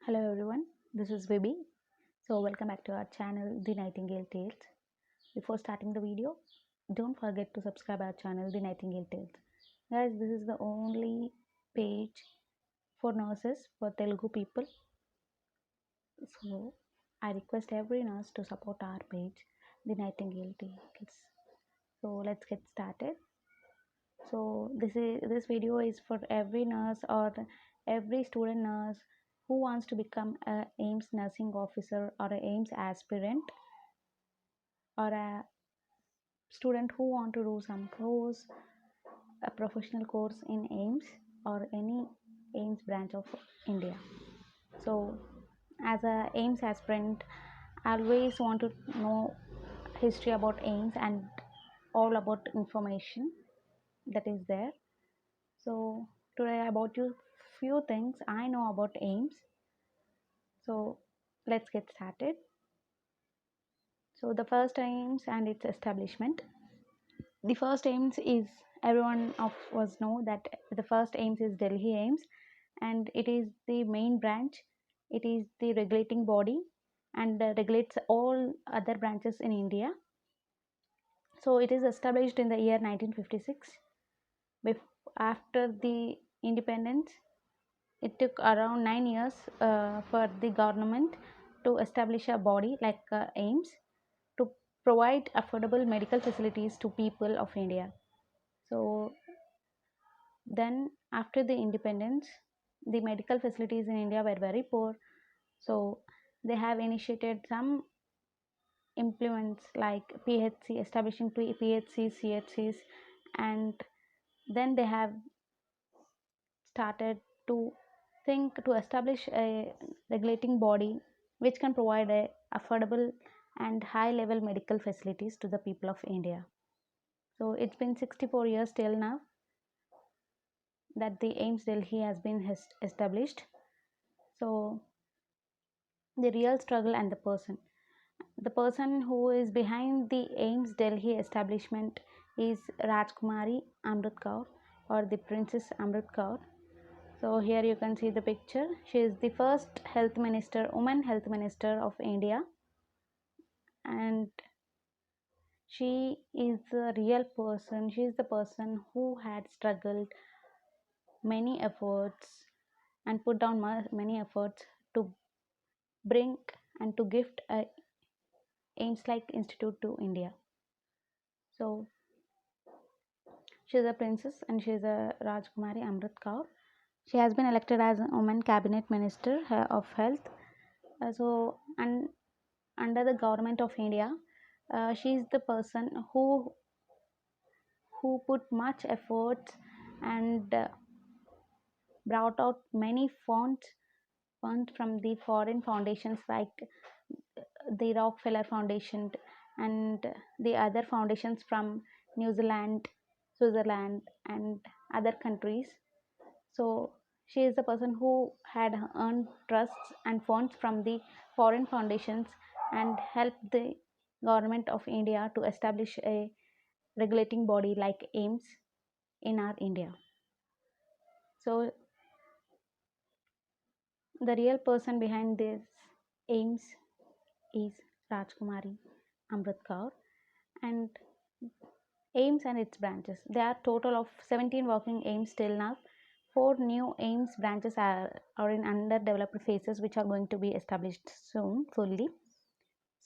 Hello everyone, this is Vibi. So welcome back to our channel The Nightingale Tales. Before starting the video, don't forget to subscribe our channel The Nightingale Tales. Guys, this is the only page for nurses for Telugu people. So I request every nurse to support our page The Nightingale Tales. So let's get started. So this video is for every nurse or every student nurse who wants to become a AIMS nursing officer or a AIMS aspirant, or a student who want to do some course, a professional course in AIMS or any AIMS branch of India. So as a AIMS aspirant, I always want to know history about AIMS and all about information that is there. So today I about you few things I know about AIMS. So let's get started. So the first AIMS and its establishment. The first AIMS is, everyone of us know that the first AIMS is Delhi AIMS, and it is the main branch. It is the regulating body and regulates all other branches in India. So it is established in the year 1956. After the independence, it took around 9 years for the government to establish a body like AIMS to provide affordable medical facilities to people of India. So then after the independence, the medical facilities in India were very poor. So they have initiated some implements like PHC, establishing PHCs, CHCs, and then they have started to think to establish a regulating body which can provide a affordable and high level medical facilities to the people of India. So it's been 64 years till now that the AIMS Delhi has been established. So the real struggle and the person who is behind the AIMS Delhi establishment is Rajkumari Amrit Kaur, or the Princess Amrit Kaur. So here you can see the picture. She is the first health minister, woman health minister of India, and she is a real person. She is the person who had struggled many efforts and put down many efforts to bring and to gift a AIMS like institute to India. So she is a princess and she is a Rajkumari Amrit Kaur. She has been elected as a woman cabinet minister of health. And under the government of India, she is the person who put much efforts and brought out many funds from the foreign foundations like the Rockefeller Foundation and the other foundations from New Zealand, Switzerland, and other countries. So she is the person who had earned trusts and funds from the foreign foundations and helped the government of India to establish a regulating body like AIMS in our India. So the real person behind this AIMS is Rajkumari Amrit Kaur, and AIMS and its branches. There are total of 17 working AIMS till now. 4 new AIMS branches are in underdeveloped phases, which are going to be established soon fully.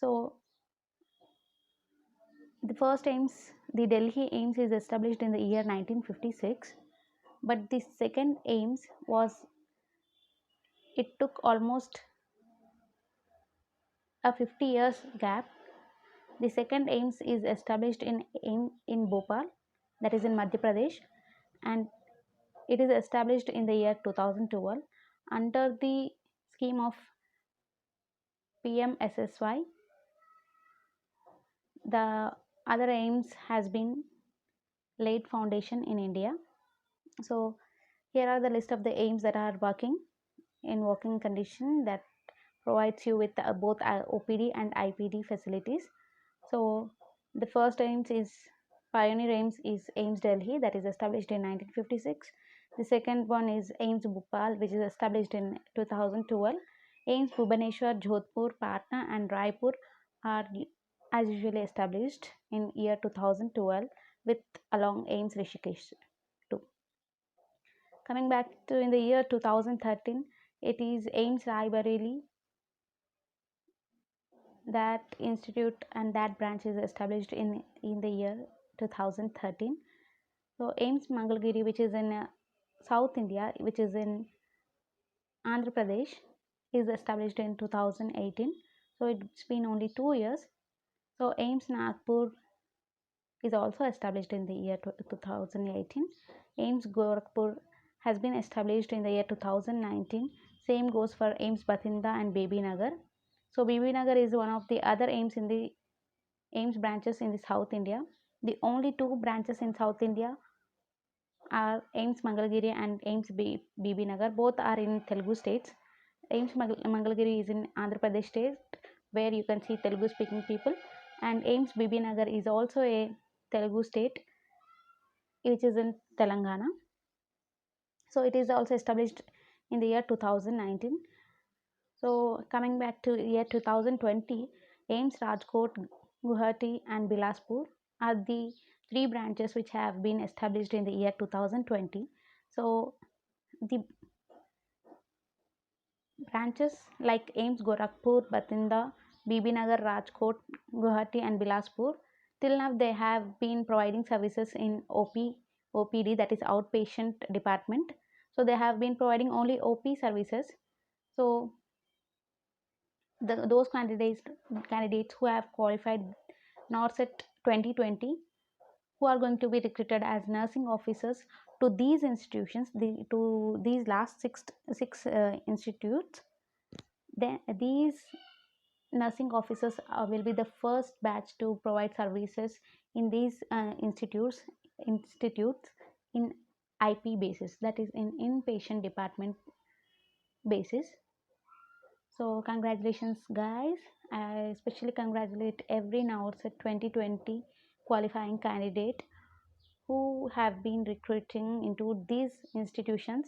So the first AIMS, the Delhi AIMS, is established in the year 1956, but the second AIMS it took almost a 50 years gap. The second AIMS is established in Bhopal, that is in Madhya Pradesh, and it is established in the year 2012 under the scheme of PMSSY. The other AIMS has been laid foundation in India. So here are the list of the AIMS that are working in working condition that provides you with both OPD and IPD facilities. So the first AIMS is Pioneer AIMS is AIMS Delhi, that is established in 1956. The second one is AIMS Bhopal, which is established in 2012. AIIMS Bhubaneswar, Jodhpur, Patna and Raipur are as usually established in year 2012 with along AIIMS Rishikesh too. Coming back to in the year 2013, it is AIIMS Raebareli. That institute and that branch is established in the year 2013. So AIIMS Mangalagiri, which is in South India, which is in Andhra Pradesh, is established in 2018. So it's been only 2 years. So AIIMS Nagpur is also established in the year 2018. AIIMS Gorakhpur has been established in the year 2019. Same goes for AIIMS Bathinda and Baby Nagar. So Baby Nagar is one of the other AIIMS in the AIIMS branches in the South India. The only two branches in South India are AIIMS Mangalagiri and AIIMS BB Nagar. Both are in Telugu states. AIIMS Mangalagiri is in Andhra Pradesh state, where you can see Telugu speaking people, and AIIMS BB Nagar is also a Telugu state, which is in Telangana. So it is also established in the year 2019. So coming back to year 2020, AIIMS Rajkot, Guwahati and Bilaspur are the three branches which have been established in the year 2020. So the branches like AIIMS Gorakhpur, Bathinda, Bibinagar, Rajkot, Guwahati and Bilaspur, till now they have been providing services in OPD, that is outpatient department. So they have been providing only OP services. So those candidates who have qualified NORCET 2020, who are going to be recruited as nursing officers to these institutions, to these last six institutes, then these nursing officers will be the first batch to provide services in these institutes in IP basis, that is in inpatient department basis. So congratulations guys. I especially congratulate every NORCET 2020 qualifying candidate who have been recruiting into these institutions: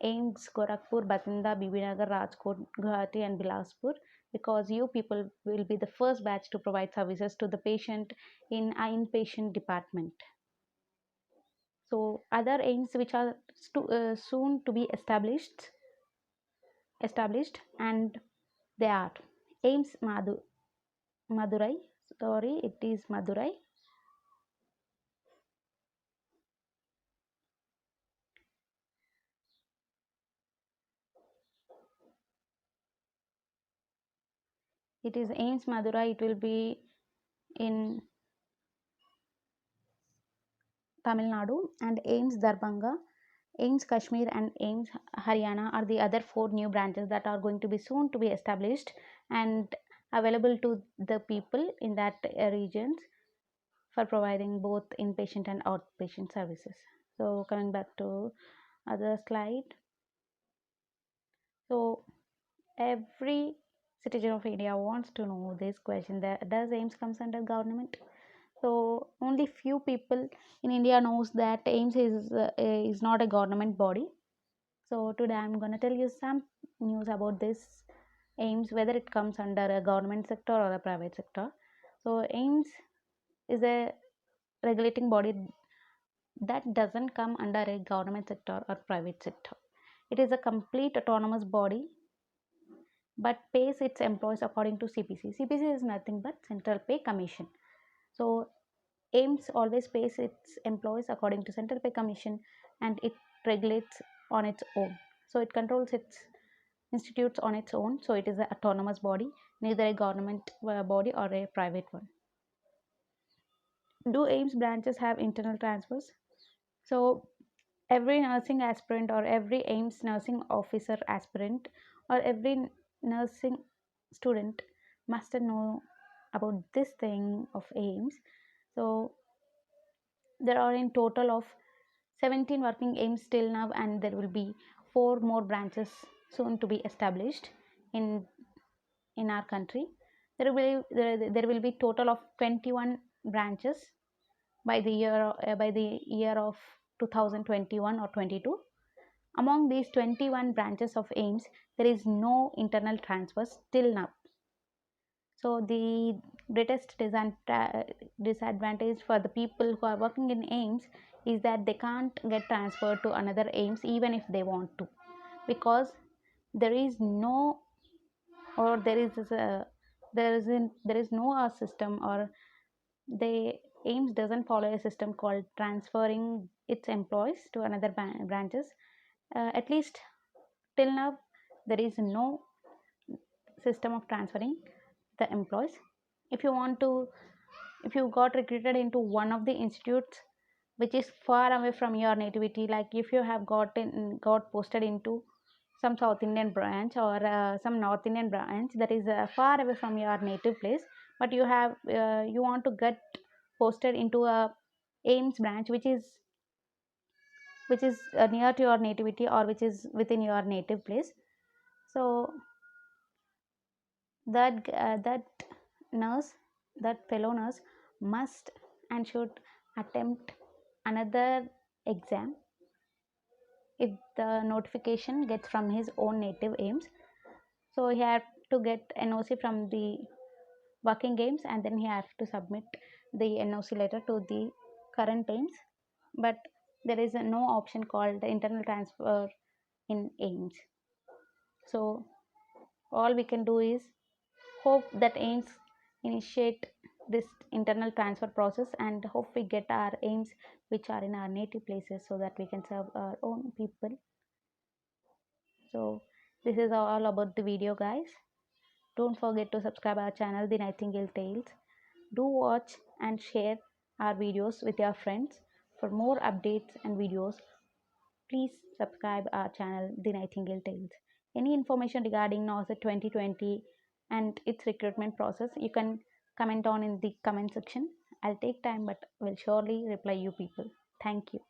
AIIMS Gorakhpur, Bathinda, Bibinagar, Rajkot, Guwahati and Bilaspur, because you people will be the first batch to provide services to the patient in inpatient department. So other AIIMS which are soon to be established, and they are AIIMS Madurai, sorry, it is Madurai. It is AIIMS Madurai. It will be in Tamil Nadu, and AIIMS Darbhanga, AIIMS Kashmir and AIIMS Haryana are the other four new branches that are going to be soon to be established and available to the people in that regions for providing both inpatient and outpatient services. So coming back to other slide. So every citizen of India wants to know this question: that does AIIMS comes under government? So only few people in India knows that AIIMS is not a government body. So today I'm gonna tell you some news about this AIIMS, whether it comes under a government sector or a private sector. So AIIMS is a regulating body that doesn't come under a government sector or private sector. It is a complete autonomous body but pays its employees according to CPC. CPC is nothing but Central Pay Commission. So AIIMS always pays its employees according to Central Pay Commission, and it regulates on its own. So it controls its institutes on its own. So it is an autonomous body, neither a government body or a private one. Do AIIMS branches have internal transfers? So every nursing aspirant or every AIIMS nursing officer aspirant or every nursing student must know about this thing of AIIMS. So there are in total of 17 working AIIMS till now, and there will be 4 more branches soon to be established in our country. There will be total of 21 branches by the year of 2021 or 22. Among these 21 branches of AIMS, there is no internal transfers till now. So the greatest disadvantage for the people who are working in AIMS is that they can't get transferred to another AIMS even if they want to, because there is no, or there is no system, or the AIMS doesn't follow a system called transferring its employees to another branches. At least till now, there is no system of transferring the employees. If you want to, if you got recruited into one of the institutes which is far away from your nativity, like if you have got posted into some South Indian branch, or some North Indian branch that is far away from your native place, but you want to get posted into a AIMS branch which is near to your nativity, or which is within your native place. So that nurse, that fellow nurse, must and should attempt another exam if the notification gets from his own native AIMS. So he had to get NOC from the working AIMS, and then he has to submit the NOC letter to the current AIMS. But there is no option called the internal transfer in AIMS. So all we can do is hope that AIMS initiate this internal transfer process, and hope we get our AIMS which are in our native places, so that we can serve our own people. So this is all about the video, guys. Don't forget to subscribe our channel, The Nightingale Tales. Do watch and share our videos with your friends. For more updates and videos, please subscribe our channel, The Nightingale Tales. Any information regarding NOSET 2020 and its recruitment process, you can comment on in the comment section. I'll take time, but will surely reply you people. Thank you.